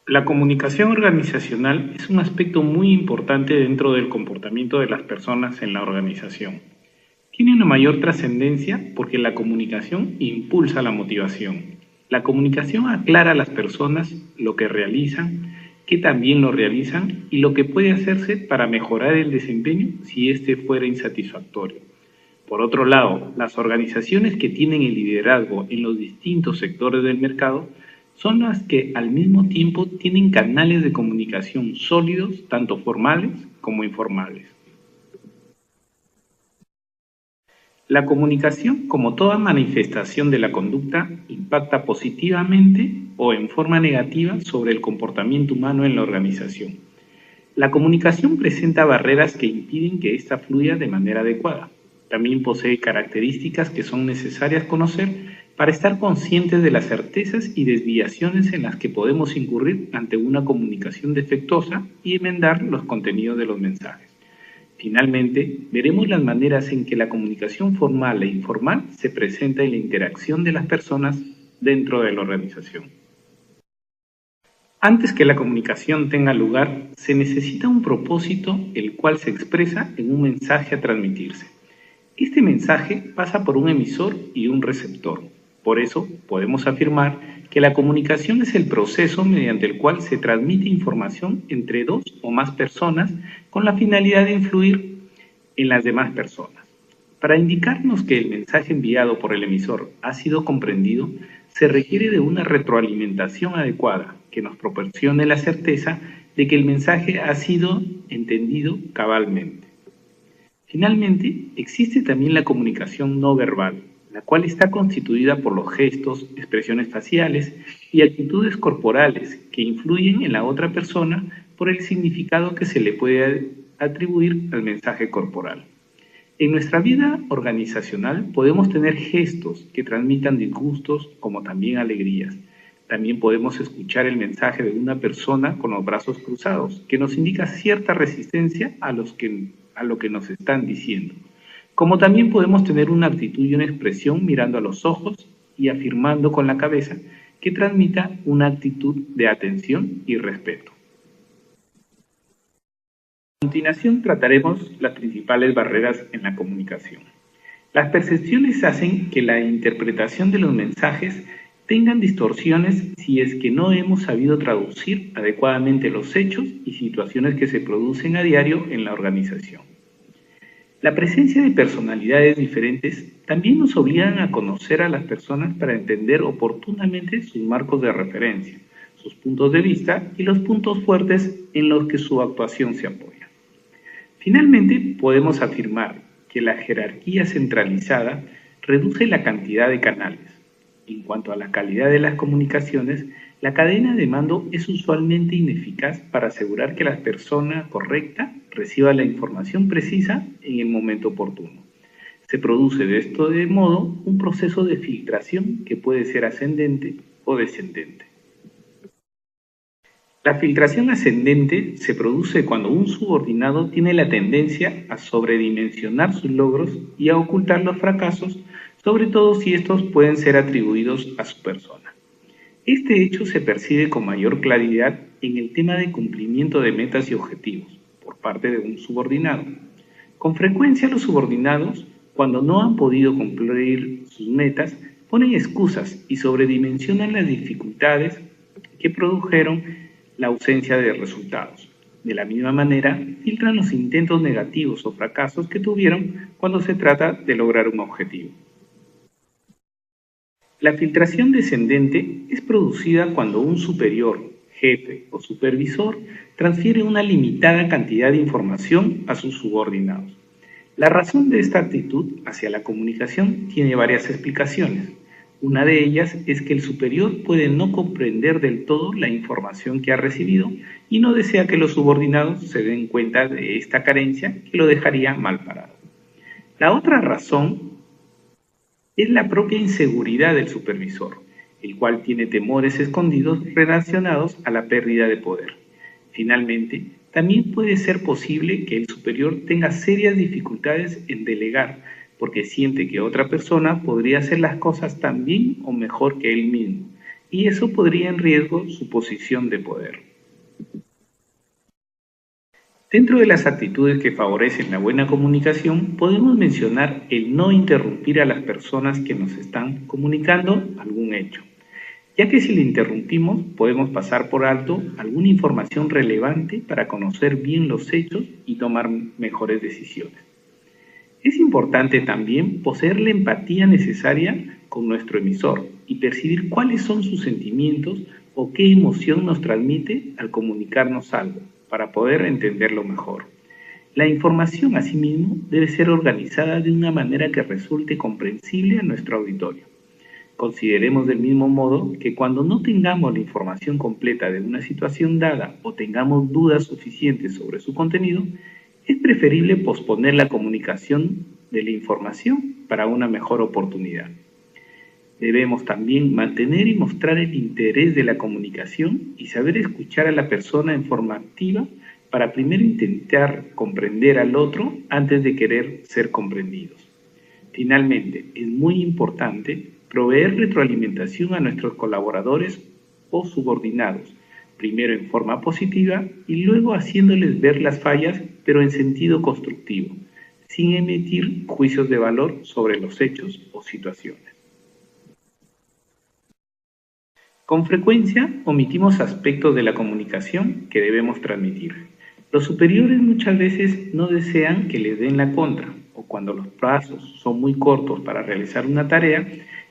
La comunicación organizacional es un aspecto muy importante dentro del comportamiento de las personas en la organización. Tiene una mayor trascendencia porque la comunicación impulsa la motivación. La comunicación aclara a las personas lo que realizan, que también lo realizan y lo que puede hacerse para mejorar el desempeño si éste fuera insatisfactorio. Por otro lado, las organizaciones que tienen el liderazgo en los distintos sectores del mercado son las que al mismo tiempo tienen canales de comunicación sólidos, tanto formales como informales. La comunicación, como toda manifestación de la conducta, impacta positivamente o en forma negativa sobre el comportamiento humano en la organización. La comunicación presenta barreras que impiden que ésta fluya de manera adecuada. También posee características que son necesarias conocer para estar conscientes de las certezas y desviaciones en las que podemos incurrir ante una comunicación defectuosa y enmendar los contenidos de los mensajes. Finalmente, veremos las maneras en que la comunicación formal e informal se presenta en la interacción de las personas dentro de la organización. Antes que la comunicación tenga lugar, se necesita un propósito el cual se expresa en un mensaje a transmitirse. Este mensaje pasa por un emisor y un receptor. Por eso, podemos afirmar que la comunicación es el proceso mediante el cual se transmite información entre dos o más personas con la finalidad de influir en las demás personas. Para indicarnos que el mensaje enviado por el emisor ha sido comprendido, se requiere de una retroalimentación adecuada que nos proporcione la certeza de que el mensaje ha sido entendido cabalmente. Finalmente, existe también la comunicación no verbal, la cual está constituida por los gestos, expresiones faciales y actitudes corporales que influyen en la otra persona por el significado que se le puede atribuir al mensaje corporal. En nuestra vida organizacional podemos tener gestos que transmitan disgustos como también alegrías. También podemos escuchar el mensaje de una persona con los brazos cruzados, que nos indica cierta resistencia a lo que nos están diciendo. Como también podemos tener una actitud y una expresión mirando a los ojos y afirmando con la cabeza que transmita una actitud de atención y respeto. A continuación trataremos las principales barreras en la comunicación. Las percepciones hacen que la interpretación de los mensajes tengan distorsiones si es que no hemos sabido traducir adecuadamente los hechos y situaciones que se producen a diario en la organización. La presencia de personalidades diferentes también nos obligan a conocer a las personas para entender oportunamente sus marcos de referencia, sus puntos de vista y los puntos fuertes en los que su actuación se apoya. Finalmente, podemos afirmar que la jerarquía centralizada reduce la cantidad de canales. En cuanto a la calidad de las comunicaciones, la cadena de mando es usualmente ineficaz para asegurar que la persona correcta reciba la información precisa en el momento oportuno. Se produce de esto de modo un proceso de filtración que puede ser ascendente o descendente. La filtración ascendente se produce cuando un subordinado tiene la tendencia a sobredimensionar sus logros y a ocultar los fracasos, sobre todo si estos pueden ser atribuidos a su persona. Este hecho se percibe con mayor claridad en el tema de cumplimiento de metas y objetivos por parte de un subordinado. Con frecuencia los subordinados, cuando no han podido cumplir sus metas, ponen excusas y sobredimensionan las dificultades que produjeron la ausencia de resultados. De la misma manera, filtran los intentos negativos o fracasos que tuvieron cuando se trata de lograr un objetivo. La filtración descendente es producida cuando un superior, jefe o supervisor transfiere una limitada cantidad de información a sus subordinados. La razón de esta actitud hacia la comunicación tiene varias explicaciones. Una de ellas es que el superior puede no comprender del todo la información que ha recibido y no desea que los subordinados se den cuenta de esta carencia que lo dejaría mal parado. La otra razón es la propia inseguridad del supervisor, el cual tiene temores escondidos relacionados a la pérdida de poder. Finalmente, también puede ser posible que el superior tenga serias dificultades en delegar, porque siente que otra persona podría hacer las cosas tan bien o mejor que él mismo, y eso podría en riesgo su posición de poder. Dentro de las actitudes que favorecen la buena comunicación, podemos mencionar el no interrumpir a las personas que nos están comunicando algún hecho, ya que si le interrumpimos podemos pasar por alto alguna información relevante para conocer bien los hechos y tomar mejores decisiones. Es importante también poseer la empatía necesaria con nuestro emisor y percibir cuáles son sus sentimientos o qué emoción nos transmite al comunicarnos algo, para poder entenderlo mejor. La información, asimismo, debe ser organizada de una manera que resulte comprensible a nuestro auditorio. Consideremos del mismo modo que cuando no tengamos la información completa de una situación dada o tengamos dudas suficientes sobre su contenido, es preferible posponer la comunicación de la información para una mejor oportunidad. Debemos también mantener y mostrar el interés de la comunicación y saber escuchar a la persona en forma activa para primero intentar comprender al otro antes de querer ser comprendidos. Finalmente, es muy importante proveer retroalimentación a nuestros colaboradores o subordinados, primero en forma positiva y luego haciéndoles ver las fallas, pero en sentido constructivo, sin emitir juicios de valor sobre los hechos o situaciones. Con frecuencia omitimos aspectos de la comunicación que debemos transmitir. Los superiores muchas veces no desean que les den la contra, o cuando los plazos son muy cortos para realizar una tarea,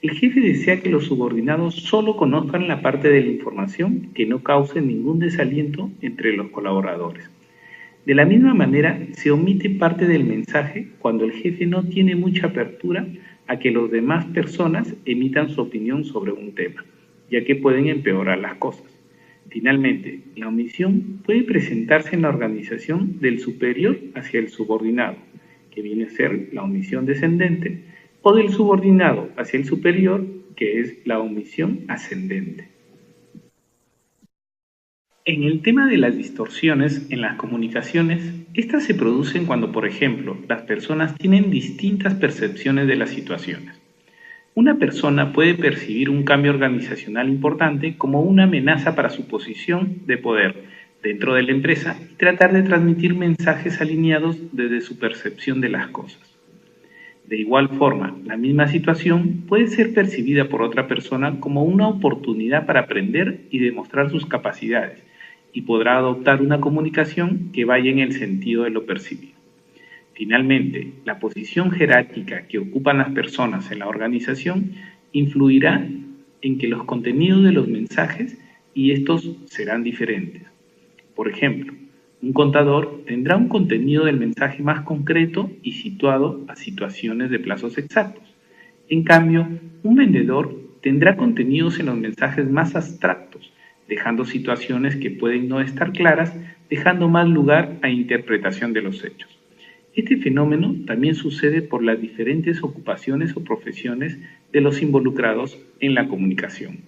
el jefe desea que los subordinados solo conozcan la parte de la información que no cause ningún desaliento entre los colaboradores. De la misma manera, se omite parte del mensaje cuando el jefe no tiene mucha apertura a que las demás personas emitan su opinión sobre un tema, ya que pueden empeorar las cosas. Finalmente, la omisión puede presentarse en la organización del superior hacia el subordinado, que viene a ser la omisión descendente, o del subordinado hacia el superior, que es la omisión ascendente. En el tema de las distorsiones en las comunicaciones, estas se producen cuando, por ejemplo, las personas tienen distintas percepciones de las situaciones. Una persona puede percibir un cambio organizacional importante como una amenaza para su posición de poder dentro de la empresa y tratar de transmitir mensajes alineados desde su percepción de las cosas. De igual forma, la misma situación puede ser percibida por otra persona como una oportunidad para aprender y demostrar sus capacidades, y podrá adoptar una comunicación que vaya en el sentido de lo percibido. Finalmente, la posición jerárquica que ocupan las personas en la organización influirá en que los contenidos de los mensajes y estos serán diferentes. Por ejemplo, un contador tendrá un contenido del mensaje más concreto y situado a situaciones de plazos exactos. En cambio, un vendedor tendrá contenidos en los mensajes más abstractos, dejando situaciones que pueden no estar claras, dejando más lugar a interpretación de los hechos. Este fenómeno también sucede por las diferentes ocupaciones o profesiones de los involucrados en la comunicación.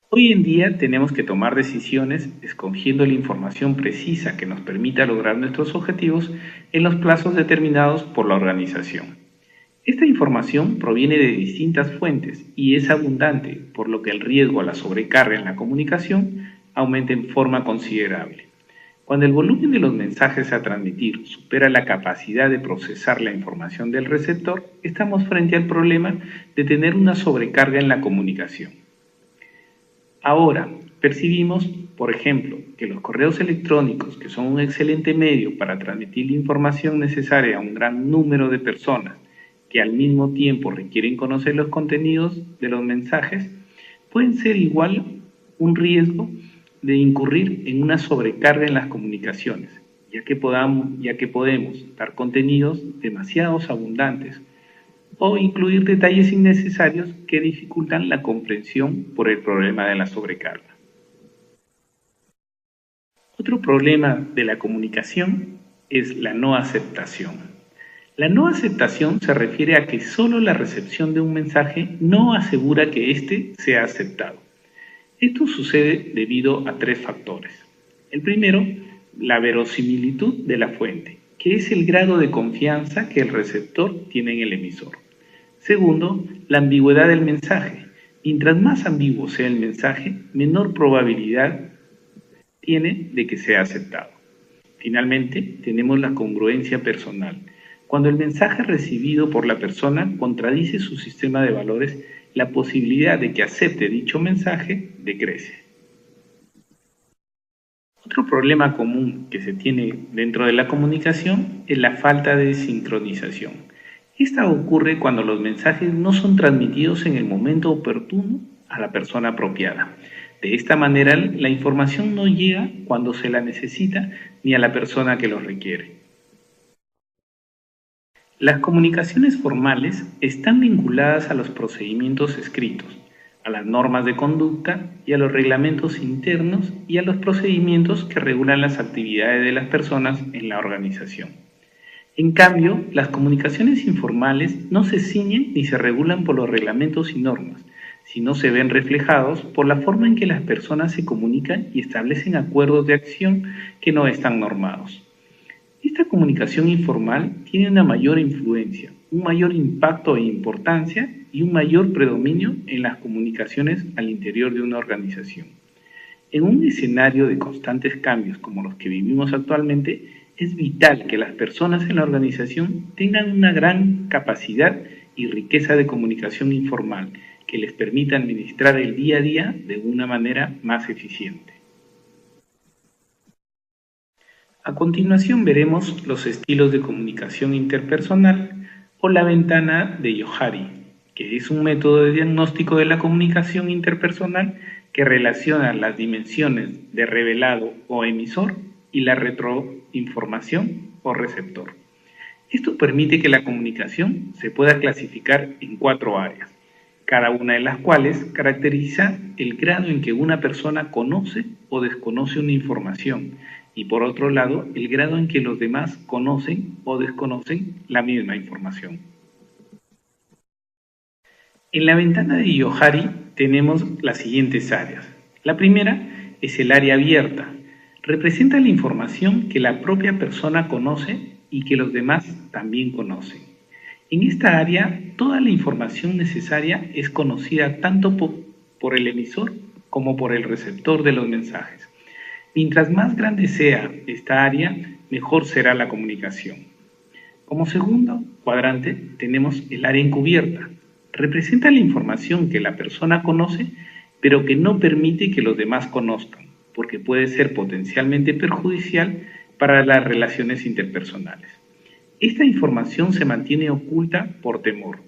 Hoy en día tenemos que tomar decisiones escogiendo la información precisa que nos permita lograr nuestros objetivos en los plazos determinados por la organización. Esta información proviene de distintas fuentes y es abundante, por lo que el riesgo a la sobrecarga en la comunicación aumenta en forma considerable. Cuando el volumen de los mensajes a transmitir supera la capacidad de procesar la información del receptor, estamos frente al problema de tener una sobrecarga en la comunicación. Ahora, percibimos, por ejemplo, que los correos electrónicos, que son un excelente medio para transmitir la información necesaria a un gran número de personas que al mismo tiempo requieren conocer los contenidos de los mensajes, pueden ser igual un riesgo de incurrir en una sobrecarga en las comunicaciones, ya que podemos dar contenidos demasiado abundantes o incluir detalles innecesarios que dificultan la comprensión por el problema de la sobrecarga. Otro problema de la comunicación es la no aceptación. La no aceptación se refiere a que solo la recepción de un mensaje no asegura que éste sea aceptado. Esto sucede debido a tres factores. El primero, la verosimilitud de la fuente, que es el grado de confianza que el receptor tiene en el emisor. Segundo, la ambigüedad del mensaje, Mientras más ambiguo sea el mensaje, menor probabilidad tiene de que sea aceptado. Finalmente, tenemos la congruencia personal. Cuando el mensaje recibido por la persona contradice su sistema de valores, la posibilidad de que acepte dicho mensaje decrece. Otro problema común que se tiene dentro de la comunicación es la falta de sincronización. Esta ocurre cuando los mensajes no son transmitidos en el momento oportuno a la persona apropiada. De esta manera, la información no llega cuando se la necesita ni a la persona que lo requiere. Las comunicaciones formales están vinculadas a los procedimientos escritos, a las normas de conducta y a los reglamentos internos y a los procedimientos que regulan las actividades de las personas en la organización. En cambio, las comunicaciones informales no se ciñen ni se regulan por los reglamentos y normas, sino se ven reflejados por la forma en que las personas se comunican y establecen acuerdos de acción que no están normados. Esta comunicación informal tiene una mayor influencia, un mayor impacto e importancia y un mayor predominio en las comunicaciones al interior de una organización. En un escenario de constantes cambios como los que vivimos actualmente, es vital que las personas en la organización tengan una gran capacidad y riqueza de comunicación informal que les permita administrar el día a día de una manera más eficiente. A continuación veremos los estilos de comunicación interpersonal o la ventana de Johari, que es un método de diagnóstico de la comunicación interpersonal que relaciona las dimensiones de revelado o emisor y la retroinformación o receptor. Esto permite que la comunicación se pueda clasificar en 4 áreas, cada una de las cuales caracteriza el grado en que una persona conoce o desconoce una información y por otro lado el grado en que los demás conocen o desconocen la misma información. En la ventana de Johari tenemos las siguientes áreas. La primera es el área abierta. Representa la información que la propia persona conoce y que los demás también conocen. En esta área, toda la información necesaria es conocida tanto por el emisor como por el receptor de los mensajes. Mientras más grande sea esta área, mejor será la comunicación. Como segundo cuadrante tenemos el área encubierta. Representa la información que la persona conoce, pero que no permite que los demás conozcan, porque puede ser potencialmente perjudicial para las relaciones interpersonales. Esta información se mantiene oculta por temor.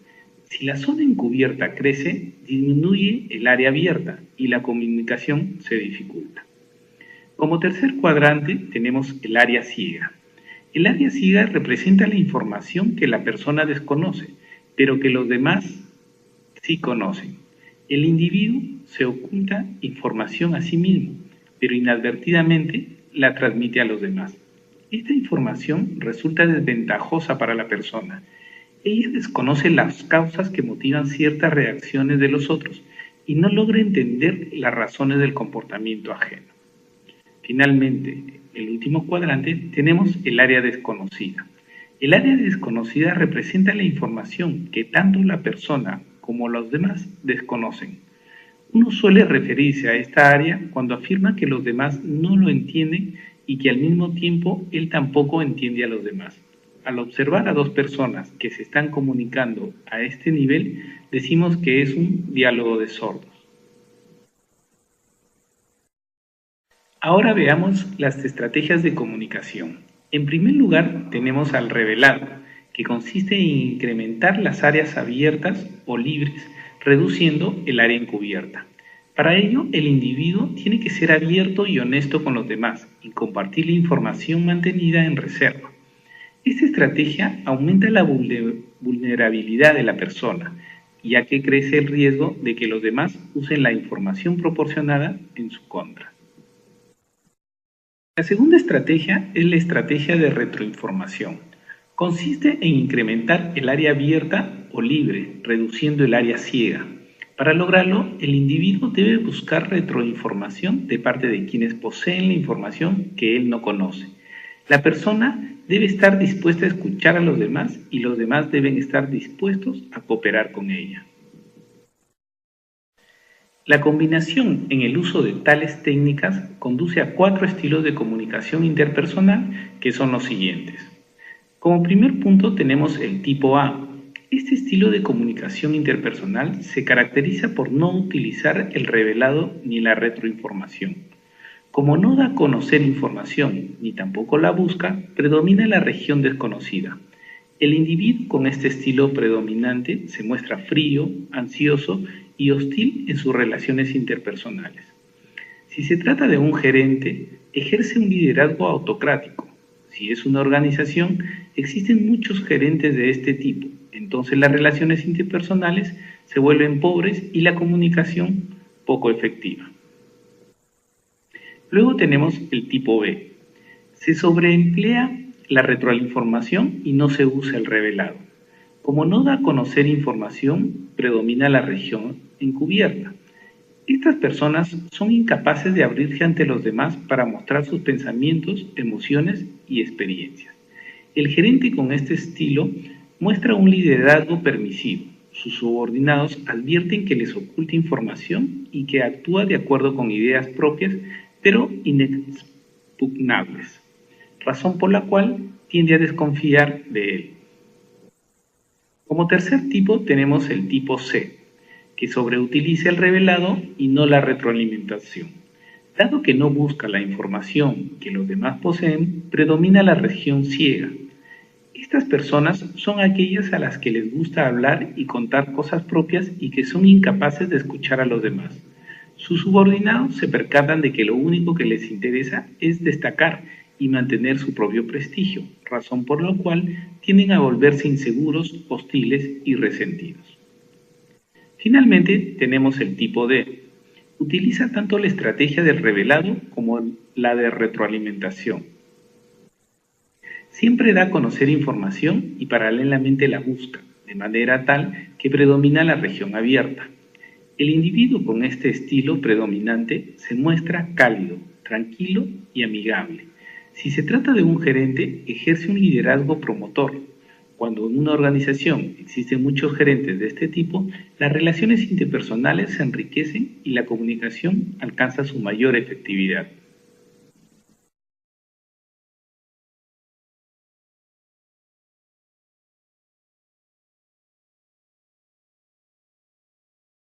Si la zona encubierta crece, disminuye el área abierta y la comunicación se dificulta. Como tercer cuadrante tenemos el área ciega. El área ciega representa la información que la persona desconoce, pero que los demás sí conocen. El individuo se oculta información a sí mismo, pero inadvertidamente la transmite a los demás. Esta información resulta desventajosa para la persona. Ella desconoce las causas que motivan ciertas reacciones de los otros y no logra entender las razones del comportamiento ajeno. Finalmente, el último cuadrante, tenemos el área desconocida. El área desconocida representa la información que tanto la persona como los demás desconocen. Uno suele referirse a esta área cuando afirma que los demás no lo entienden y que al mismo tiempo él tampoco entiende a los demás. Al observar a dos personas que se están comunicando a este nivel, decimos que es un diálogo de sordos. Ahora veamos las estrategias de comunicación. En primer lugar, tenemos al revelado, que consiste en incrementar las áreas abiertas o libres, reduciendo el área encubierta. Para ello, el individuo tiene que ser abierto y honesto con los demás y compartir la información mantenida en reserva. Esta estrategia aumenta la vulnerabilidad de la persona, ya que crece el riesgo de que los demás usen la información proporcionada en su contra. La segunda estrategia es la estrategia de retroinformación. Consiste en incrementar el área abierta o libre, reduciendo el área ciega. Para lograrlo, el individuo debe buscar retroinformación de parte de quienes poseen la información que él no conoce. La persona debe estar dispuesta a escuchar a los demás y los demás deben estar dispuestos a cooperar con ella. La combinación en el uso de tales técnicas conduce a 4 estilos de comunicación interpersonal que son los siguientes. Como primer punto tenemos el tipo A. Este estilo de comunicación interpersonal se caracteriza por no utilizar el revelado ni la retroinformación. Como no da a conocer información ni tampoco la busca, predomina la región desconocida. El individuo con este estilo predominante se muestra frío, ansioso y hostil en sus relaciones interpersonales. Si se trata de un gerente, ejerce un liderazgo autocrático. Si es una organización, existen muchos gerentes de este tipo, entonces las relaciones interpersonales se vuelven pobres y la comunicación poco efectiva. Luego tenemos el tipo B. Se sobreemplea la retroalimentación y no se usa el revelado. Como no da a conocer información, predomina la región encubierta. Estas personas son incapaces de abrirse ante los demás para mostrar sus pensamientos, emociones y experiencias. El gerente con este estilo muestra un liderazgo permisivo. Sus subordinados advierten que les oculta información y que actúa de acuerdo con ideas propias, pero inexpugnables, razón por la cual tiende a desconfiar de él. Como tercer tipo tenemos el tipo C, que sobreutiliza el revelado y no la retroalimentación. Dado que no busca la información que los demás poseen, predomina la región ciega. Estas personas son aquellas a las que les gusta hablar y contar cosas propias y que son incapaces de escuchar a los demás. Sus subordinados se percatan de que lo único que les interesa es destacar y mantener su propio prestigio, razón por la cual tienden a volverse inseguros, hostiles y resentidos. Finalmente tenemos el tipo D. Utiliza tanto la estrategia del revelado como la de retroalimentación. Siempre da a conocer información y paralelamente la busca, de manera tal que predomina la región abierta. El individuo con este estilo predominante se muestra cálido, tranquilo y amigable. Si se trata de un gerente, ejerce un liderazgo promotor. Cuando en una organización existen muchos gerentes de este tipo, las relaciones interpersonales se enriquecen y la comunicación alcanza su mayor efectividad.